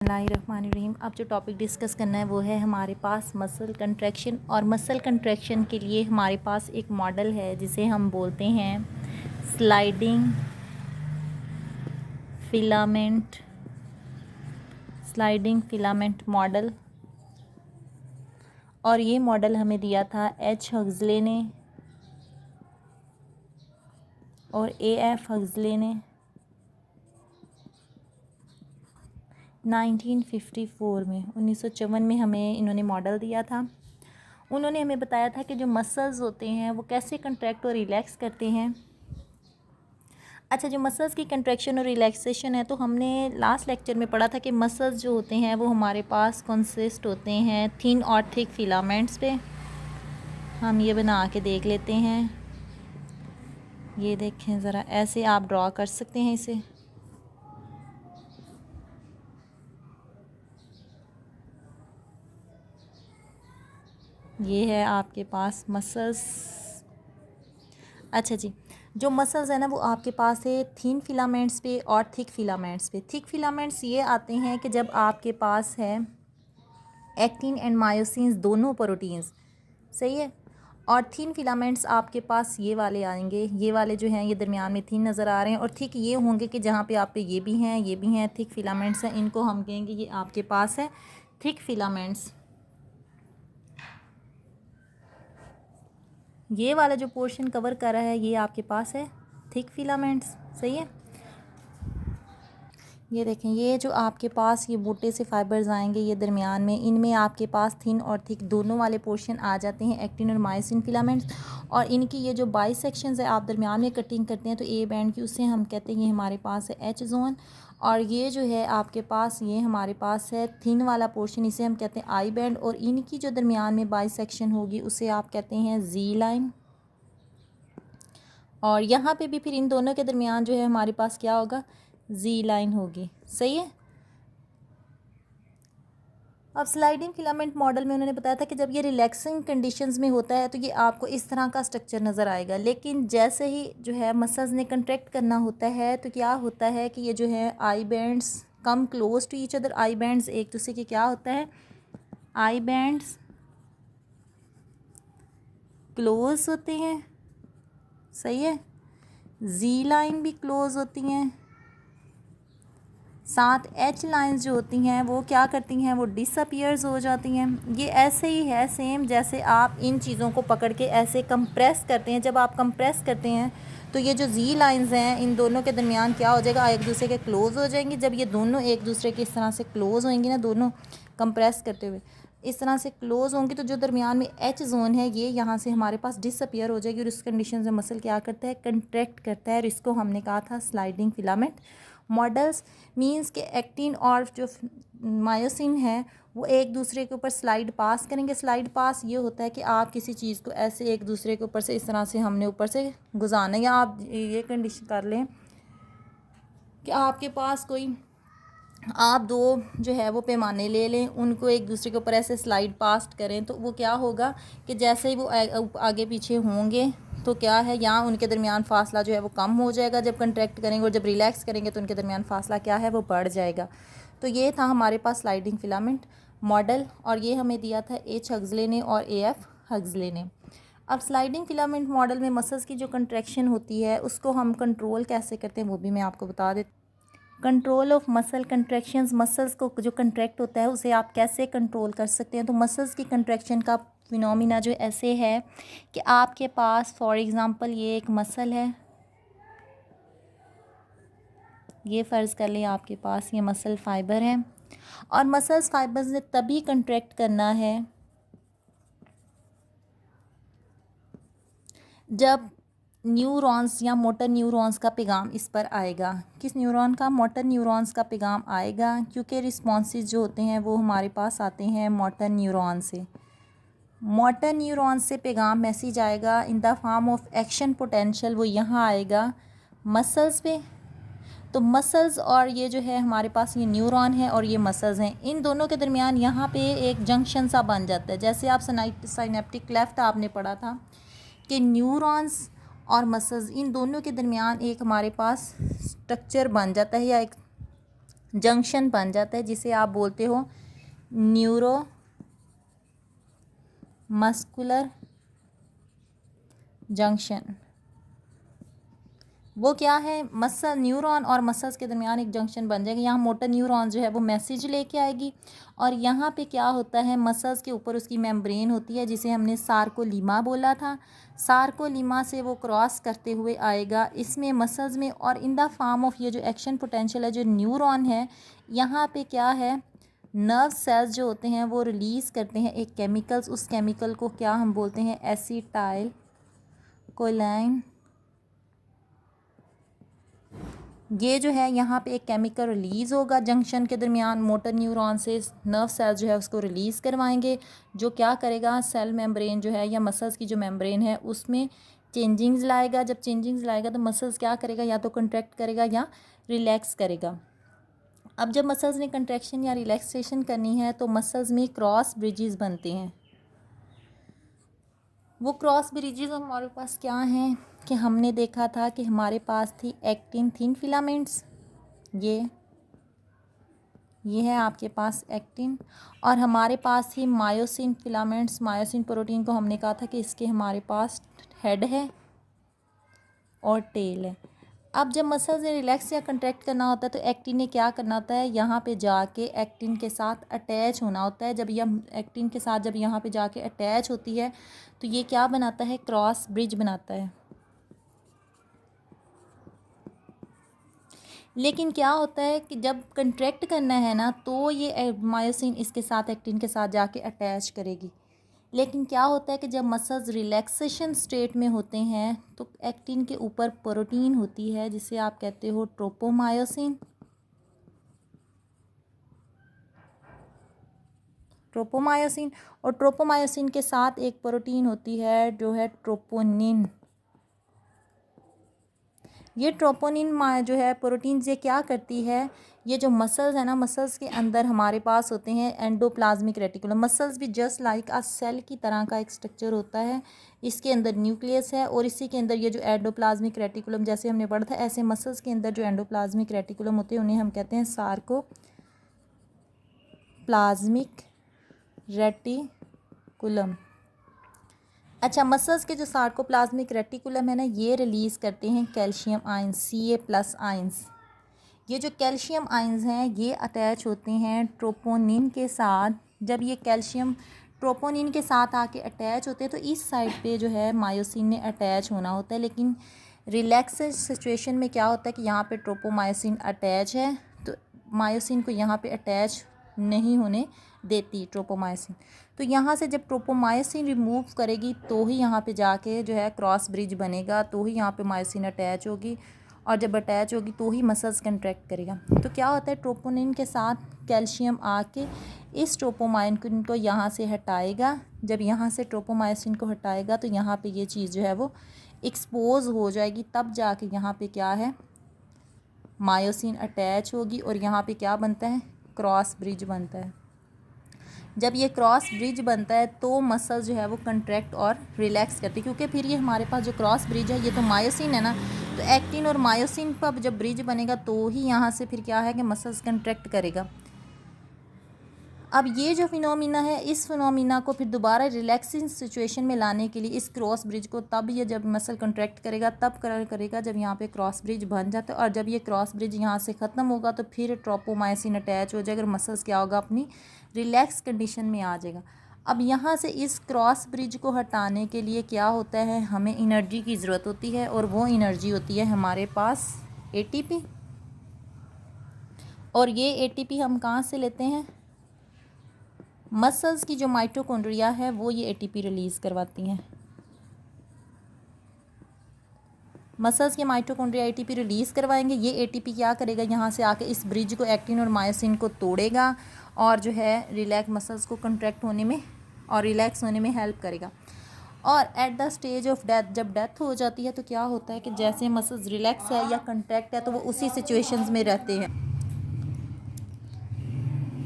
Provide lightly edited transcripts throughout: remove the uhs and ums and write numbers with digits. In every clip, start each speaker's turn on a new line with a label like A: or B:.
A: बिस्मिल्लाहिर्रहमानिर्रहीम। अब जो टॉपिक डिस्कस करना है वो है हमारे पास मसल कंट्रैक्शन। और मसल कंट्रैक्शन के लिए हमारे पास एक मॉडल है जिसे हम बोलते हैं स्लाइडिंग फिलामेंट मॉडल। और ये मॉडल हमें दिया था एच हग्सले ने और एफ हग्सले ने 1954 में 1954 में हमें इन्होंने मॉडल दिया था। उन्होंने हमें बताया था कि जो मसल्स होते हैं वो कैसे कंट्रैक्ट और रिलैक्स करते हैं। अच्छा, जो मसल्स की कंट्रैक्शन और रिलैक्सेशन है तो हमने लास्ट लेक्चर में पढ़ा था कि मसल्स जो होते हैं वो हमारे पास कंसिस्ट होते हैं थिन और थिक फिलामेंट्स पे। हम ये बना के देख लेते हैं। ये देखें ज़रा, ऐसे आप ड्रॉ कर सकते हैं इसे। ये है आपके पास मसल्स। अच्छा जी, जो मसल्स है ना वो आपके पास है थिन फिलामेंट्स पे और थिक फिलामेंट्स पे। थिक फिलामेंट्स ये आते हैं कि जब आपके पास है एक्टिन एंड मायोसिन दोनों प्रोटीन्स, सही है। और थिन फिलामेंट्स आपके पास ये वाले आएंगे, ये वाले जो हैं ये दरमियान में थिन नज़र आ रहे हैं। और थिक ये होंगे कि जहाँ पे आप पे ये भी हैं थिक फिलामेंट्स हैं, इनको हम कहेंगे ये आपके पास है थिक फिलामेंट्स। ये वाला जो पोर्शन कवर कर रहा है ये आपके पास है थिक फिलामेंट्स, सही है। ये देखें, ये जो आपके पास ये बूटे से फाइबर्स आएंगे ये दरमियान में, इनमें आपके पास थिन और थिक दोनों वाले पोर्शन आ जाते हैं एक्टिन और मायोसिन फिलामेंट्स। और इनकी ये जो बाई सेक्शंस है आप दरमियान में कटिंग करते हैं तो ए बैंड की, उससे हम कहते हैं ये हमारे पास है एच जोन। और ये जो है आपके पास ये हमारे पास है थिन वाला पोर्शन, इसे हम कहते हैं आई बैंड। और इनकी जो दरमियान में बाई सेक्शन होगी उसे आप कहते हैं जी लाइन। और यहाँ पे भी फिर इन दोनों के दरमियान जो है हमारे पास क्या होगा, जी लाइन होगी, सही है। अब स्लाइडिंग फिलामेंट मॉडल में उन्होंने बताया था कि जब ये रिलैक्सिंग कंडीशंस में होता है तो ये आपको इस तरह का स्ट्रक्चर नज़र आएगा। लेकिन जैसे ही जो है मसल्स ने कंट्रैक्ट करना होता है तो क्या होता है कि ये जो है I bands come close to each other. I bands एक दूसरे के क्या होता है, आई बैंड्स क्लोज होते हैं, सही है। जी लाइन भी क्लोज होती हैं, साथ एच लाइंस जो होती हैं वो क्या करती हैं, वो डिसअपीयर्स हो जाती हैं। ये ऐसे ही है सेम जैसे आप इन चीज़ों को पकड़ के ऐसे कंप्रेस करते हैं। जब आप कंप्रेस करते हैं तो ये जो जी लाइंस हैं इन दोनों के दरमियान क्या हो जाएगा, एक दूसरे के क्लोज़ हो जाएंगी। जब ये दोनों एक दूसरे के इस तरह से क्लोज़ होंगी ना, दोनों कंप्रेस करते हुए इस तरह से क्लोज़ होंगी, तो जो दरमियान में एच जोन है ये यहाँ से हमारे पास डिसअपीयर हो जाएगी। और इस कंडीशन में मसल क्या करता है, कंट्रैक्ट करता है। और इसको हमने कहा था स्लाइडिंग फिलामेंट मॉडल्स। मींस के एक्टिन और जो मायोसिन है वो एक दूसरे के ऊपर स्लाइड पास करेंगे। स्लाइड पास ये होता है कि आप किसी चीज़ को ऐसे एक दूसरे के ऊपर से इस तरह से हमने ऊपर से गुजारना है। या आप ये कंडीशन कर लें कि आपके पास कोई, आप दो जो है वो पैमाने ले लें, उनको एक दूसरे के ऊपर ऐसे स्लाइड पास्ट करें तो वो क्या होगा कि जैसे ही वो आगे पीछे होंगे तो क्या है, यहाँ उनके दरमियान फासला जो है वो कम हो जाएगा जब कंट्रैक्ट करेंगे। और जब रिलैक्स करेंगे तो उनके दरमियान फासला क्या है, वो बढ़ जाएगा। तो ये था हमारे पास स्लाइडिंग फिलामेंट मॉडल। और ये हमें दिया था एच हग्सले ने और एफ हग्सले ने। अब स्लाइडिंग फिलामेंट मॉडल में मसल्स की जो कंट्रैक्शन होती है उसको हम कंट्रोल कैसे करते हैं वो भी मैं आपको बता देती हूँ। Control of muscle contractions, muscles को जो कंट्रैक्ट होता है उसे आप कैसे कंट्रोल कर सकते हैं। तो मसल्स की कंट्रैक्शन का फिनोमिना जो ऐसे है कि आपके पास फॉर एग्ज़ाम्पल ये एक मसल है, ये फ़र्ज़ कर लें आपके पास ये मसल फाइबर है। और मसल्स फाइबर्स ने तभी कंट्रैक्ट करना है जब न्यूरॉन्स या मोटर न्यूरॉन्स का पैगाम इस पर आएगा। किस न्यूरॉन का, मोटर न्यूरॉन्स का पैगाम आएगा, क्योंकि रिस्पॉन्सेज जो होते हैं वो हमारे पास आते हैं मोटर न्यूरॉन से। मोटर न्यूरॉन से पैगाम मैसेज आएगा in the form of action potential, वो यहाँ आएगा मसल्स पे। तो मसल्स और ये जो है हमारे पास ये न्यूरॉन है और ये मसल्स हैं, इन दोनों के दरमियान यहाँ पे एक जंक्शन सा बन जाता है। जैसे आप साइनेप्टिक क्लेफ्ट आपने पढ़ा था कि न्यूरॉन्स और मसल्स इन दोनों के दरमियान एक हमारे पास स्ट्रक्चर बन जाता है या एक जंक्शन बन जाता है, जिसे आप बोलते हो न्यूरो मस्कुलर जंक्शन। वो क्या है, मसल न्यूरॉन और मसल्स के दरमियान एक जंक्शन बन जाएगा। यहाँ मोटर न्यूरॉन जो है वो मैसेज लेके आएगी, और यहाँ पे क्या होता है, मसल्स के ऊपर उसकी मेम्ब्रेन होती है जिसे हमने सार्कोलीमा बोला था। सार्कोलीमा से वो क्रॉस करते हुए आएगा इसमें मसल्स में, और इन द फॉर्म ऑफ ये जो एक्शन पोटेंशियल है, जो न्यूरॉन है, यहाँ पे क्या है, नर्व सेल्स जो होते हैं वो रिलीज़ करते हैं एक केमिकल्स। उस केमिकल को क्या हम बोलते हैं, एसिटाइल कोलाइन। ये जो है यहाँ पे एक केमिकल रिलीज़ होगा जंक्शन के दरमियान, मोटर न्यूरॉन से नर्व सेल जो है उसको रिलीज़ करवाएंगे, जो क्या करेगा, सेल मेम्ब्रेन जो है या मसल्स की जो मेम्ब्रेन है उसमें चेंजिंग्स लाएगा। जब चेंजिंग्स लाएगा तो मसल्स क्या करेगा, या तो कंट्रैक्ट करेगा या रिलैक्स करेगा। अब जब मसल्स ने कंट्रैक्शन या रिलैक्सेशन करनी है तो मसल्स में क्रॉस ब्रिजेस बनते हैं। वो क्रॉस ब्रिजेस हमारे पास क्या हैं कि हमने देखा था कि हमारे पास थी एक्टिन थिन फिलामेंट्स, ये है आपके पास एक्टिन, और हमारे पास थी मायोसिन फिलामेंट्स। मायोसिन प्रोटीन को हमने कहा था कि इसके हमारे पास हेड है और टेल है। अब जब मसल्स ने रिलैक्स या कंट्रैक्ट करना होता है तो एक्टिन ने क्या करना होता है, यहाँ पे जाके एक्टिन के साथ अटैच होना होता है। जब यह एक्टिन के साथ जब यहाँ पे जाके अटैच होती है तो ये क्या बनाता है, क्रॉस ब्रिज बनाता है। लेकिन क्या होता है कि जब कंट्रैक्ट करना है ना तो ये मायोसिन इसके साथ एक्टिन के साथ जाके अटैच करेगी। लेकिन क्या होता है कि जब मसल्स रिलैक्सेशन स्टेट में होते हैं तो एक्टिन के ऊपर प्रोटीन होती है जिसे आप कहते हो ट्रोपोमायोसिन। और ट्रोपोमायोसिन के साथ एक प्रोटीन होती है जो है ट्रोपोनिन। ये ट्रोपोनिन जो है प्रोटीन ये क्या करती है, ये जो मसल्स है ना, मसल्स के अंदर हमारे पास होते हैं एंडोप्लाज्मिक रेटिकुलम। मसल्स भी जस्ट लाइक अ सेल की तरह का एक स्ट्रक्चर होता है, इसके अंदर न्यूक्लियस है और इसी के अंदर ये जो एंडोप्लाज्मिक रेटिकुलम, जैसे हमने पढ़ा था, ऐसे मसल्स के अंदर जो एंडोप्लाज्मिक रेटिकुलम होते हैं उन्हें हम कहते हैं सार्कोप्लाज्मिक रेटिकुलम। अच्छा, मसल्स के जो सार्कोप्लाज्मिक रेटिकुलम है ना, ये रिलीज़ करते हैं कैल्शियम आयंस, Ca+ आयंस। ये जो कैल्शियम आयंस हैं ये अटैच होते हैं ट्रोपोनिन के साथ। जब ये कैल्शियम ट्रोपोनिन के साथ आके अटैच होते हैं तो इस साइड पे जो है मायोसिन ने अटैच होना होता है। लेकिन रिलैक्स सिचुएशन में क्या होता है कि यहाँ पे ट्रोपोमायोसिन अटैच है तो मायोसिन को यहाँ पे अटैच नहीं होने देती ट्रोपोमायोसिन। तो यहाँ से जब ट्रोपोमायोसिन रिमूव करेगी तो ही यहाँ पे जाके जो है क्रॉस ब्रिज बनेगा, तो ही यहाँ पे मायोसिन अटैच होगी, और जब अटैच होगी तो ही मसल्स कंट्रैक्ट करेगा। तो क्या होता है, ट्रोपोनिन के साथ कैल्शियम आके इस ट्रोपोमायोसिन को यहाँ से हटाएगा। जब यहाँ से ट्रोपोमायोसिन को हटाएगा तो यहाँ पे ये चीज़ जो है वो एक्सपोज हो जाएगी, तब जाके यहाँ पे क्या है, मायोसिन अटैच होगी और यहाँ पे क्या बनता है, क्रॉस ब्रिज बनता है। जब ये क्रॉस ब्रिज बनता है तो मसल जो है वो कंट्रैक्ट और रिलैक्स करती है, क्योंकि फिर ये हमारे पास जो क्रॉस ब्रिज है ये तो मायोसिन है ना, तो एक्टिन और मायोसिन पर जब ब्रिज बनेगा तो ही यहाँ से फिर क्या है कि मसल्स कंट्रैक्ट करेगा। अब ये जो फिनोमिना है, इस फिनोमिना को फिर दोबारा रिलैक्सिंग सिचुएशन में लाने के लिए इस क्रॉस ब्रिज को तब ये जब मसल कंट्रैक्ट करेगा तब करेगा जब यहाँ पे क्रॉस ब्रिज बन जाता है, और जब ये क्रॉस ब्रिज यहाँ से ख़त्म होगा तो फिर ट्रोपोमायोसिन अटैच हो जाएगा और मसल्स क्या होगा, अपनी रिलैक्स कंडीशन में आ जाएगा। अब यहाँ से इस क्रॉस ब्रिज को हटाने के लिए क्या होता है, हमें एनर्जी की ज़रूरत होती है, और वो एनर्जी होती है हमारे पास ATP। और ये ATP हम कहाँ से लेते हैं, मसल्स की जो माइटोकॉन्ड्रिया है वो ये ATP रिलीज़ करवाती हैं। मसल्स के माइटोकॉन्ड्रिया ATP रिलीज़ करवाएंगे। ये ATP क्या करेगा, यहाँ से आके इस ब्रिज को, एक्टिन और मायोसिन को तोड़ेगा और जो है रिलैक्स मसल्स को कंट्रैक्ट होने में और रिलैक्स होने में हेल्प करेगा। और at the stage of death, जब डेथ हो जाती है तो क्या होता है कि जैसे मसल्स रिलैक्स है या कंट्रैक्ट है तो वो उसी सिचुएशंस में रहते हैं।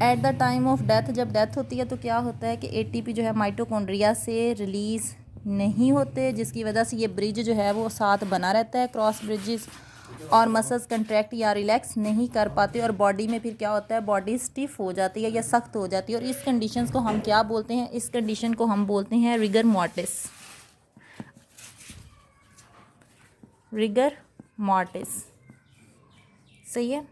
A: At the time of death, जब डेथ होती है तो क्या होता है कि ATP जो है माइटोकॉन्ड्रिया से रिलीज़ नहीं होते, जिसकी वजह से ये ब्रिज जो है वो साथ बना रहता है, क्रॉस ब्रिजेस। और मसल्स कंट्रैक्ट या रिलैक्स नहीं कर पाते और बॉडी में फिर क्या होता है, बॉडी स्टिफ हो जाती है या सख्त हो जाती है। और इस कंडीशंस को हम क्या बोलते हैं, इस कंडीशन को हम बोलते हैं रिगर मॉर्टिस। रिगर मॉर्टिस, सही है।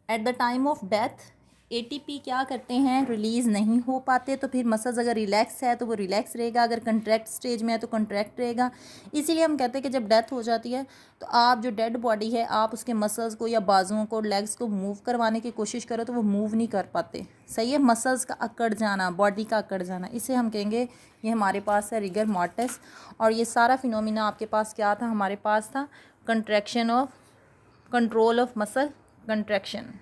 A: At the time of death ATP क्या करते हैं, रिलीज़ नहीं हो पाते। तो फिर मसल्स अगर रिलैक्स है तो वो रिलैक्स रहेगा, अगर कंट्रैक्ट स्टेज में है तो कंट्रैक्ट रहेगा। इसीलिए हम कहते हैं कि जब डेथ हो जाती है तो आप जो डेड बॉडी है आप उसके मसल्स को या बाजुओं को, लेग्स को मूव करवाने की कोशिश करो तो वो मूव नहीं कर पाते, सही है। मसल्स का अकड़ जाना, बॉडी का अकड़ जाना, इसे हम कहेंगे ये हमारे पास है रिगर मॉर्टिस। और ये सारा फिनोमिना आपके पास क्या था, हमारे पास था contraction of, control of muscle contraction.